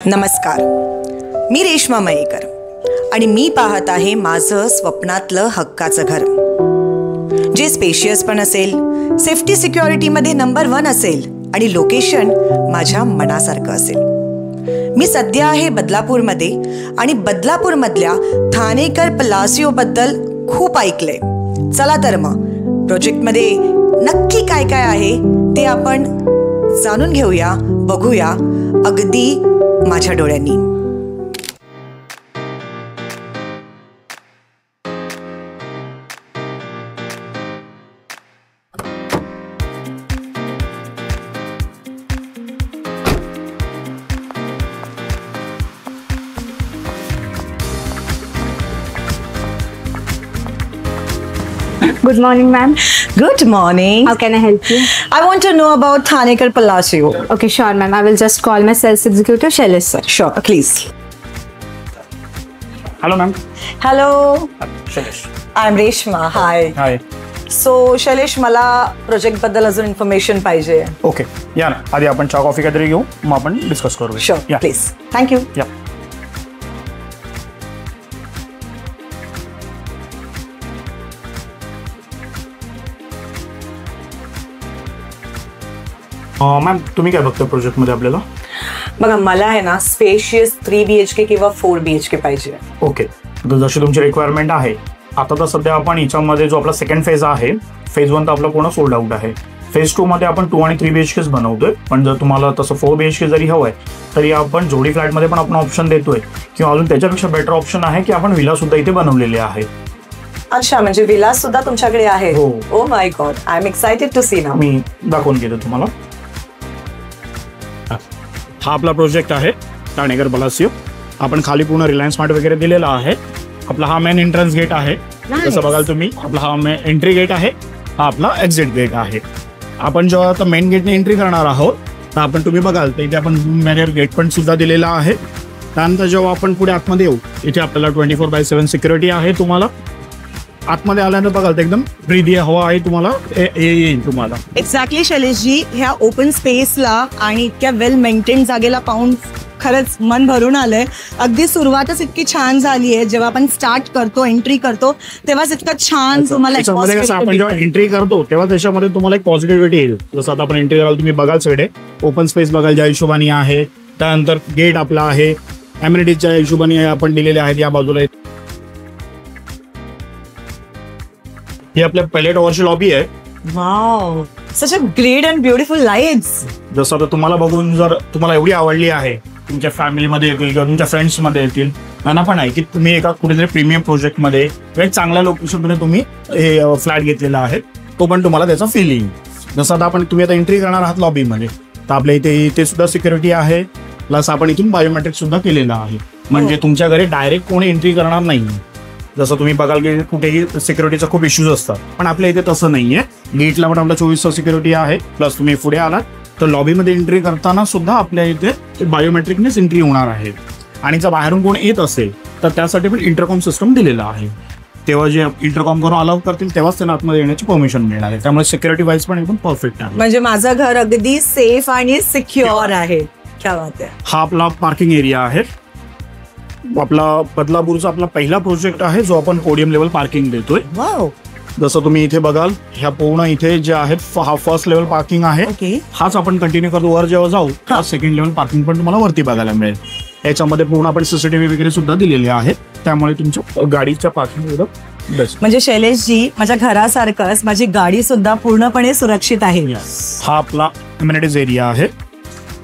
नमस्कार, मी रेश्मा मयेकर आणि मी पाहत आहे माझं स्वप्नातलं हक्काचं घर, जे स्पेशियस पण असेल, सेफ्टी सिक्युरिटीमध्ये नंबर 1 असेल आणि लोकेशन माझ्या मनासारखं असेल. मी सध्या आहे बदलापूरमध्ये आणि बदलापूरमधल्या ठाणेकर पलासिओ बद्दल खूप ऐकलंय. चला तर मग प्रोजेक्टमध्ये नक्की काय काय आहे ते आपण जाणून घेऊया, बघूया अगदी माझ्या डोळ्यांनी. Good morning, ma'am. Good morning. How can I help you? I want to know about Thanekar Palacio. Okay, sure, ma'am. I will just call my sales executive, Shailesh, sir. Sure, please. Hello, ma'am. Hello. Shailesh. I'm Reshma. Hi. Hi. So, Shailesh, मला project बद्दल अजून information पाहिजे. Okay, या ना. आधी आपण चहा coffee काहीतरी घेऊ, मग आपण डिस्कस करू. Sure, please. Thank you. या. मॅम, तुम्ही काय बघता प्रोजेक्टमध्ये आपल्याला? बघा, मला आहे ना स्पेशियस 3 BHK किंवा 4 BHK पाहिजे. ओके, तर जशी तुमची रिक्वायरमेंट आहे, आता तर सध्या आपण याच्यामध्ये जो आपला सेकंड फेज आहे, फेज 1 तर आपला पूर्ण सोल्ड आउट आहे. फेज 2 मध्ये आपण 2 आणि 3 BHKच बनवतोय, पण जर तुम्हाला तसं 4 BHK जरी हवंय तरी आपण जोडी फ्लॅटमध्ये पण आपण ऑप्शन देतोय, किंवा अजून त्याच्यापेक्षा बेटर ऑप्शन आहे की आपण विला सुद्धा इथे बनवलेले आहे. अच्छा, म्हणजे विला सुद्धा तुमच्याकडे आहे? हो. Oh my god, I am excited to see now. मी दाखवून घेतो तुम्हाला. हा आपला प्रोजेक्ट आहे ठाणेकर पलासिओ. आपण खाली पूर्ण रिलायन्स स्मार्ट वगैरे दिलेला आहे. आपला हा मेन एंट्रन्स गेट आहे. जसं बघाल तुम्ही, आपला हा एंट्री गेट आहे, हा आपला एक्झिट गेट आहे. आपण जेव्हा आता मेन गेटने एंट्री करणार आहोत, तर आपण तुम्ही बघाल तर इथे आपण बॅरियर गेट पण सुद्धा दिलेला आहे. त्यानंतर जेव्हा आपण पुढे आतमध्ये येऊ, इथे आपल्याला 24/7 सिक्युरिटी आहे. तुम्हाला आतमध्ये आल्यानंतर बघाल तर एकदम फ्री हवा आहे तुम्हाला, येईल तुम्हाला. एक्झॅक्टली शैलेशजी, ह्या ओपन स्पेसला आणि इतक्या वेल मेंटेन जागेला पाहून खरंच मन भरून आलंय. अगदी सुरुवातच इतकी छान झाली आहे. जेव्हा आपण स्टार्ट करतो, एंट्री करतो, तेव्हाच इतकं छान तुम्हाला आपण जेव्हा एंट्री करतो तेव्हा त्याच्यामध्ये तुम्हाला एक पॉझिटिव्हिटी येईल. जसं आता आपण एंट्री कराल, तुम्ही बघाल सगळे ओपन स्पेस बघाल ज्या हिशोबाने आहे. त्यानंतर गेट आपला आहे, अम्युनिटीजच्या हिशोबाने आपण दिलेले आहेत. या बाजूला ही आपल्या पहिल्या टॉवरची लॉबी आहे. Wow, such a great and beautiful lights. जसं आता तुम्हाला बघून जर तुम्हाला एवढी आवडली आहे, तुमच्या फॅमिलीमध्ये येतील किंवा तुमच्या फ्रेंड्समध्ये येतील, त्यांना पण आहे की तुम्ही एका कुठेतरी प्रीमियम प्रोजेक्टमध्ये एक चांगल्या लोकेशनमध्ये तुम्ही हे फ्लॅट घेतलेला आहे, तो पण तुम्हाला त्याचा फील येईल. जसं आता तुम्ही आता एंट्री करणार आहात लॉबीमध्ये, तर आपल्या इथे सुद्धा सिक्युरिटी आहे. प्लस आपण इथून बायोमेट्रिक सुद्धा केलेलं आहे, म्हणजे तुमच्या घरी डायरेक्ट कोणी एंट्री करणार नाही. जसं तुम्ही बघाल की कुठेही सिक्युरिटीचा खूप इश्यूज असतात, पण आपल्या इथे तसं नाहीये. गेटला पण आपला 24 तास सिक्युरिटी आहे. प्लस तुम्ही पुढे आलात तर लॉबीमध्ये एंट्री करताना सुद्धा आपल्या इथे बायोमेट्रिकनेच एंट्री होणार आहे. आणि जर बाहेरून कोण येत असेल तर त्यासाठी पण इंटरकॉम सिस्टम दिलेला आहे. तेव्हा जे इंटरकॉम करून अलाउ करतील तेव्हाच त्यांना आतमध्ये येण्याची परमिशन मिळणार आहे. त्यामुळे सिक्युरिटी वाईज पण एकदम परफेक्ट आहे. म्हणजे माझं घर अगदी सेफ आणि सिक्युअर आहे. क्या बात आहे. हा आपला पार्किंग एरिया आहे. आपला बदलापूरचा आपला पहिला प्रोजेक्ट आहे जो आपण पोडियम लेवल पार्किंग देतोय. वाव. जसं तुम्ही इथे बघाल, ह्या पूर्ण इथे जे आहेत हा फर्स्ट लेवल पार्किंग आहे. हाच आपण कंटिन्यू करतो. वर जेव्हा जाऊ हा सेकंड लेवल पार्किंग पण तुम्हाला वरती बघायला मिळेल. याच्यामध्ये पूर्ण आपण सीसीटीव्ही वगैरे सुद्धा दिलेले आहेत, त्यामुळे तुमच्या गाडीच्या पार्किंग एकदम बेस्ट. म्हणजे शैलेशजी, माझ्या घरासारखंच माझी गाडी सुद्धा पूर्णपणे सुरक्षित आहे. हा आपला अम्युनिटीज एरिया आहे.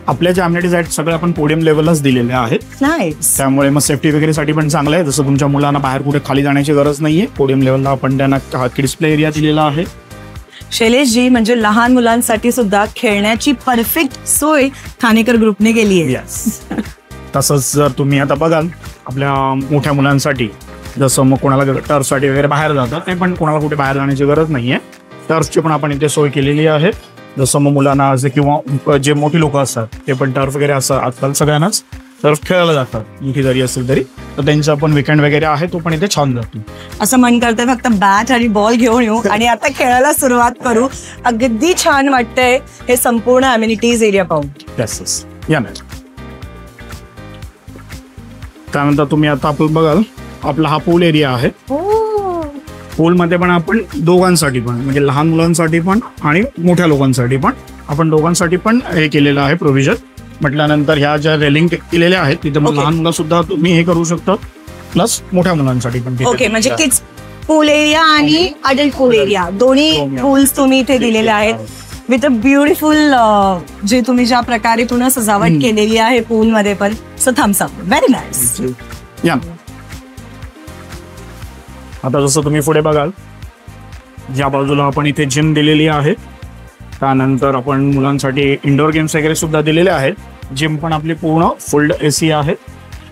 आपल्या ज्या अम्युनिटीज आहेत सगळे आपण पोडियम लेवललाच दिलेले आहेत. त्यामुळे मग सेफ्टी वगैरेसाठी पण चांगलं आहे. जसं तुमच्या मुलांना बाहेर कुठे खाली जाण्याची गरज नाहीये, पोडियम लेवलला आपण त्यांना किड्स प्ले एरिया दिलेला आहे. शैलेशजी, म्हणजे लहान मुलांसाठी सुद्धा खेळण्याची परफेक्ट सोय ठाणेकर ग्रुपने केली आहे. तसंच जर तुम्ही आता बघाल आपल्या मोठ्या मुलांसाठी, जसं मग कोणाला टर्फसाठी वगैरे बाहेर जातात, ते पण कोणाला कुठे बाहेर जाण्याची गरज नाहीये. टर्फची पण आपण इथे सोय केलेली आहे. जसं मग मुलांना असे किंवा जे मोठी लोक असतात ते पण टर्फ वगैरे असं आजकाल सगळ्यांनाच टर्फ खेळायला जातात, मोठी जरी असेल तरी, तर त्यांचा पण विकेंड वगैरे आहे तो पण इथे छान जातो. असं मन करतंय फक्त बॅट आणि बॉल घेऊन येऊ आणि आता खेळायला सुरुवात करू. अगदी छान वाटतंय हे संपूर्ण अम्युनिटीज एरिया पाहून. येस, या नाही. त्यानंतर तुम्ही आता आपण बघाल आपला हा पूल एरिया आहे. पूलमध्ये पण आपण दोघांसाठी पण म्हणजे लहान मुलांसाठी पण आणि मोठ्या लोकांसाठी पण आपण दोघांसाठी पण हे केलेलं आहे प्रोव्हिजन. म्हटल्यानंतर ह्या ज्या रेलिंग केलेल्या आहेत तिथे मग लहान मुलं सुद्धा तुम्ही हे करू शकता प्लस मोठ्या मुलांसाठी पण. ओके, म्हणजे किड्स पूल एरिया आणि अडल्ट पूल एरिया दोन्ही पूल्स तुम्ही इथे दिलेले आहेत विथ अ ब्युटिफुल जे तुम्ही ज्या प्रकारे पुन्हा सजावट केलेली आहे पूल मध्ये पण. So Thums up, very nice. या आता जसं तुम्ही पुढे बघाल ज्या बाजूला आपण इथे जिम दिलेली आहे. त्यानंतर आपण मुलांसाठी इंडोर गेम्स वगैरे सुद्धा दिलेले आहेत. जिम पण आपली पूर्ण फुल्ड AC आहे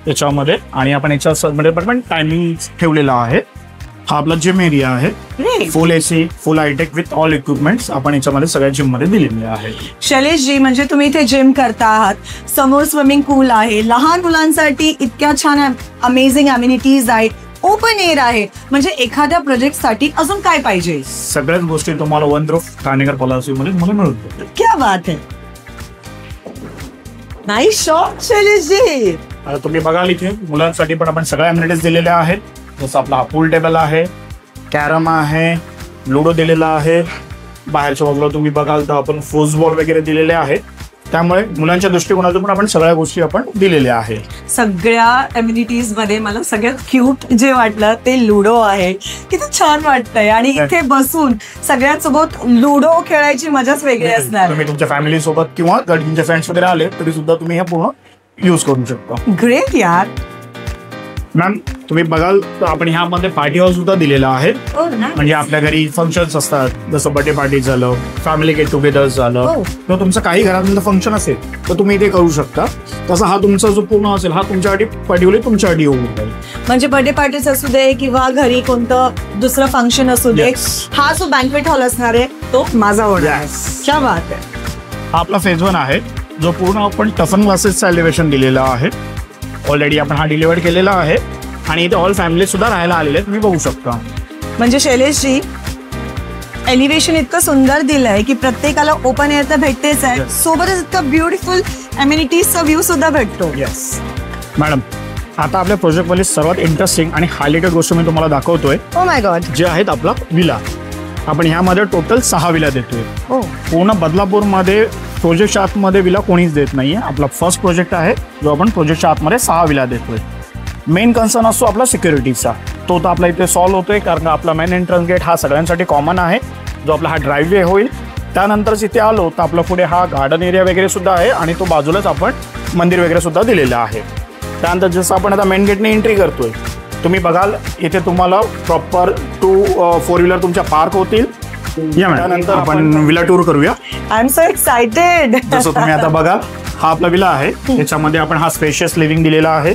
त्याच्यामध्ये आणि आपण याच्यामध्ये पण टायमिंग ठेवलेला आहे. हा आपला जिम एरिया आहे. Full AC full hitech with all equipments आपण याच्यामध्ये सगळ्या जिम मध्ये दिलेले आहे. शैलेश जी, म्हणजे तुम्ही इथे जिम करता आहात, समोर स्विमिंग पूल आहे, लहान मुलांसाठी इतक्या छान अमेझिंग अम्युनिटीज आहेत, ओपन एअर आहे, म्हणजे एखाद्या प्रोजेक्ट साठी अजून काय पाहिजे? सगळ्याच गोष्टी तुम्हाला वन रूफ ठाणेकर पॉलिसी मध्ये तुम्हाला मिळून. क्या बात है, नाईस शॉट शैलेश जी. आता तुम्ही बघाल इथे मुलांसाठी पण आपण सगळ्या अम्युनिटीज दिलेल्या आहेत. जसं आपला हा पूल टेबल आहे, कॅरम आहे, लुडो दिलेला आहे. बाहेरच्या बाजूला तुम्ही बघाल तर आपण फुटबॉल वगैरे दिलेले आहेत. त्यामुळे मुलांच्या दृष्टिकोनातून पण आपण सगळ्या गोष्टी आपण दिलेल्या आहेत. सगळ्या अम्युनिटीज मध्ये मला सगळ्यात क्यूट जे वाटलं ते लुडो आहे. किती छान वाटतंय आणि इथे बसून सगळ्यांसोबत लुडो खेळायची मजाच वेगळी असणार. तुम्ही तुमच्या फॅमिली सोबत किंवा तुमच्या फ्रेंड्स वगैरे आले तरी सुद्धा तुम्ही हे पूर्ण यूज करू शकता. ग्रेट यार. मॅम तुम्ही बघाल तर आपण ह्यामध्ये पार्टी हाऊस सुद्धा दिलेला आहे. म्हणजे आपल्या घरी फंक्शन्स असतात, जसं बर्थडे पार्टी झालं, फॅमिली गेट टुगेदर झालं, तर तुमचं काही घरातलं फंक्शन असेल तर तुम्ही इथे करू शकता. तसा हा तुमचा जो पूर्ण असेल हा तुमच्यासाठी पर्टिक्युलरली तुमच्यासाठी होऊन जाईल. म्हणजे बर्थडे पार्टीज असू दे किंवा घरी कोणतं दुसरं फंक्शन असू दे, हा जो बँक्वेट हॉल असणार आहे तो माझा होणार. क्या बात आहे. हा आपला फेज 1 आहे जो पूर्ण आपण टफन ग्लासेसचं एलिव्हेशन दिलेलं आहे. ऑलरेडी आपण हा डिलिव्हर केलेला आहे आणि इथे ऑल फॅमिली सुद्धा राहायला आलेले तुम्ही बघू शकता. म्हणजे शैलेशजी एलिव्हेशन इतकं सुंदर दिलंय की प्रत्येकाला ओपन एअर तर भेटतेच आहे, सोबतच इतकं ब्युटिफुल अम्युनिटीजचा व्ह्यू सुद्धा भेटतो. येस मॅडम, आता आपल्या प्रोजेक्ट मध्ये सर्वात इंटरेस्टिंग आणि हायलाइटेड गोष्ट मी तुम्हाला दाखवतोय. ओ माय गॉड. जे आहेत आपला विला. आपण ह्यामध्ये टोटल 6 विला देतोय. पूर्ण बदलापूरमध्ये प्रोजेक्टच्या आतमध्ये विला कोणीच देत नाहीये. आपला फर्स्ट प्रोजेक्ट आहे जो आपण प्रोजेक्टच्या आतमध्ये 6 विला देतोय. मेन कन्सर्न असतो आपला सिक्युरिटीचा, तो तर आपला इथे सॉल्व्ह होतोय कारण आपला मेन एंट्रन्स गेट हा सगळ्यांसाठी कॉमन आहे, जो आपला हा ड्राईव्हवे होईल. त्यानंतर इथे आलो तर आपला पुढे हा गार्डन एरिया वगैरे सुद्धा आहे आणि तो बाजूलाच आपण मंदिर वगैरे सुद्धा दिलेलं आहे. त्यानंतर जसं आपण आता मेन गेटने एंट्री करतोय तुम्ही बघाल इथे तुम्हाला प्रॉपर 2-4 व्हीलर तुमच्या पार्क होतील. त्यानंतर आपण विला टूर करूया. I am so excited. जसं तुम्ही आता बघाल हा आपला विला आहे, त्याच्यामध्ये आपण हा स्पेशियस लिव्हिंग दिलेला आहे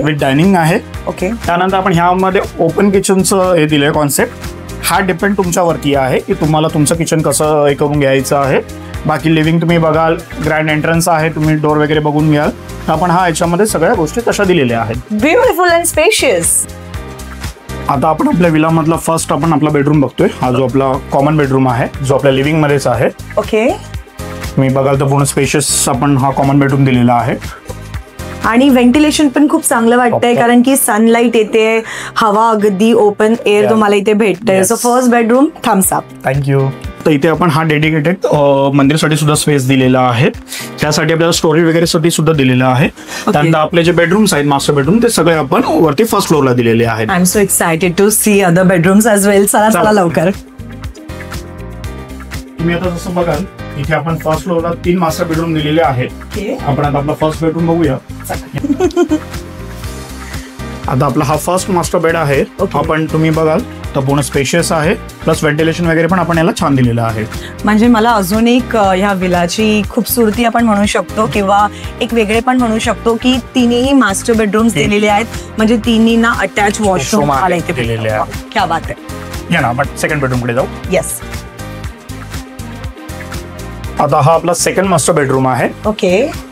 विथ डायनिंग आहे. ओके. त्यानंतर आपण ह्यामध्ये ओपन किचनचं हे दिलंय कॉन्सेप्ट. हा डिपेंड तुमच्यावरती आहे की तुम्हाला तुमचं किचन कसं हे करून घ्यायचं आहे. बाकी लिव्हिंग तुम्ही बघाल, ग्रँड एंट्रन्स आहे, तुम्ही डोर वगैरे बघून घ्याल. आपण हा याच्यामध्ये सगळ्या गोष्टी तशा दिलेल्या आहेत. Beautiful and spacious. आता आपण आपल्या विला मधला फर्स्ट आपण आपला बेडरूम बघतोय. हा जो आपला कॉमन बेडरूम आहे जो आपल्या लिव्हिंग मध्येच आहे. ओके. तुम्ही बघाल तर पूर्ण स्पेशियस आपण हा कॉमन बेडरूम दिलेला आहे आणि व्हेंटिलेशन पण खूप चांगलं वाटतंय कारण की सनलाईट येते, हवा अगदी ओपन एअर तुम्हाला इथे भेटतंय. So first bedroom thumbs up. Thank you. तर इथे आपण हा डेडिकेटेड मंदिरसाठी सुद्धा स्पेस दिलेला आहे. त्यासाठी आपल्याला स्टोरेज वगैरे साठी सुद्धा दिलेलं आहे. त्यानंतर आपले जे बेडरूम्स आहेत मास्टर बेडरूम ते सगळे आपण वरती फर्स्ट फ्लोअरला दिलेले आहेत. I am so excited to see other bedrooms as well. चला लवकर. तुम्ही आता जसं बघाल इथे आपण फर्स्ट फ्लोअरला 3 मास्टर बेडरूम दिलेले आहेत. आपण आता आपला फर्स्ट बेडरूम बघूया. आता आपला हा फर्स्ट मास्टर बेड आहे. आपण तुम्ही बघाल तर पूर्ण स्पेशियस आहे, प्लस व्हेंटिलेशन वगैरे पण आपण याला छान दिलेलं आहे. म्हणजे मला अजून एक ह्या विलाची खूबसूरती आपण म्हणू शकतो किंवा एक वेगळे पण म्हणू शकतो की तिन्ही मास्टर बेडरूम्स दिलेले आहेत. म्हणजे तिन्हींना अटॅच वॉशरूम दिलेले आहे. क्या बात आहे. या ना आपण सेकंड बेडरूम कडे जाऊ. येस. आता हा आपला सेकंड मास्टर बेडरूम आहे. ओके.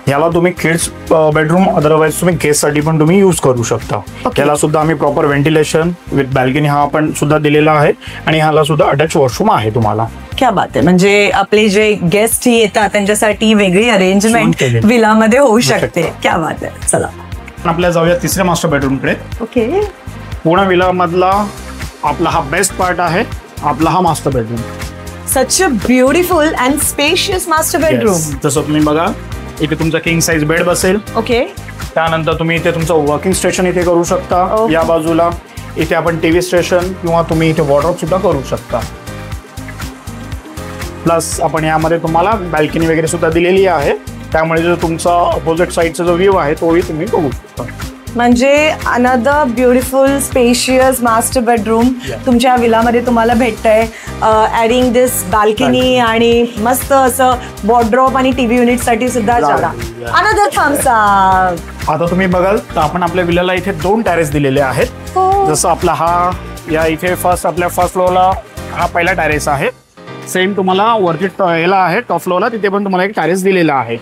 याला तुम्ही किड्स बेडरूम अदरवाइज तुम्ही गेस्ट साठी पण तुम्ही यूज करू शकता. याला सुद्धा आम्ही प्रॉपर व्हेंटिलेशन विथ बॅल्कनी हा आपण सुद्धा दिलेला आहे आणि ह्याला सुद्धा अटॅच वॉशरूम आहे तुम्हाला. क्या बात आहे. म्हणजे आपले जे गेस्ट येतात त्यांच्यासाठी वेगळी अरेंजमेंट विलामध्ये होऊ शकते. क्या बात आहे. चला आपल्याला जाऊया तिसऱ्या मास्टर बेडरूमकडे. ओके. पूर्ण विला मधला आपला हा बेस्ट पार्ट आहे, आपला हा master bedroom. Such a beautiful and spacious master bedroom. जसं तुम्ही बघा, इथे तुमचा किंग साइज बेड बसेल. ओके. त्यानंतर तुम्ही इथे तुमचं वर्किंग स्टेशन इथे करू शकता. या बाजूला इथे आपण टीव्ही स्टेशन किंवा तुम्ही इथे वॉर्डरोब सुद्धा करू शकता. प्लस आपण यामध्ये तुम्हाला बॅल्कनी वगैरे सुद्धा दिलेली आहे, त्यामुळे जो तुमचा अपोजिट साईडचा जो व्ह्यू आहे तोही तुम्ही बघू शकता. म्हणजे another beautiful spacious master bedroom तुमच्या विलामध्ये तुम्हाला भेटतंय. ऍडिंग दिस बाल्कनी आणि मस्त असं वॉर्डरोब आणि टीव्ही युनिट साठी सुद्धा जागा. Another thumbs up. आता तुम्ही बघाल तर आपण आपल्या विलाला इथे 2 टॅरेस दिलेले आहेत. जसं आपला हा या इथे आपल्या फर्स्ट फ्लोअरला हा पहिला टॅरेस आहे. सेम तुम्हाला वरती याला आहे टॉप फ्लोअरला, तिथे पण तुम्हाला एक टॅरेस दिलेला आहे.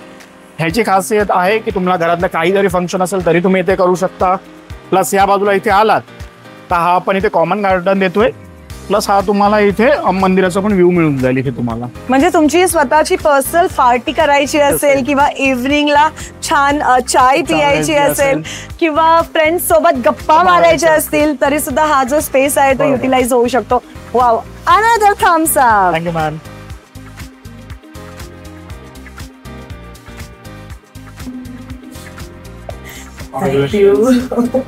ह्याची खासियत आहे की तुम्हाला घरातलं काही जरी फंक्शन असेल तरी तुम्ही इथे करू शकता. प्लस या बाजूला इथे आलात तर हा पण इथे कॉमन गार्डन देतोय. प्लस हा तुम्हाला इथे मंदिराचा पण व्ह्यू मिळून जाईल इथे तुम्हाला. म्हणजे तुमची स्वतःची पर्सनल पार्टी करायची असेल किंवा इव्हनिंगला छान चाय पियायची असेल किंवा फ्रेंड्स सोबत गप्पा मारायच्या असतील तरी सुद्धा हा जो स्पेस आहे तो युटिलाइज होऊ शकतो. Wow, another thumbs up. Thank you ma'am. Thank you.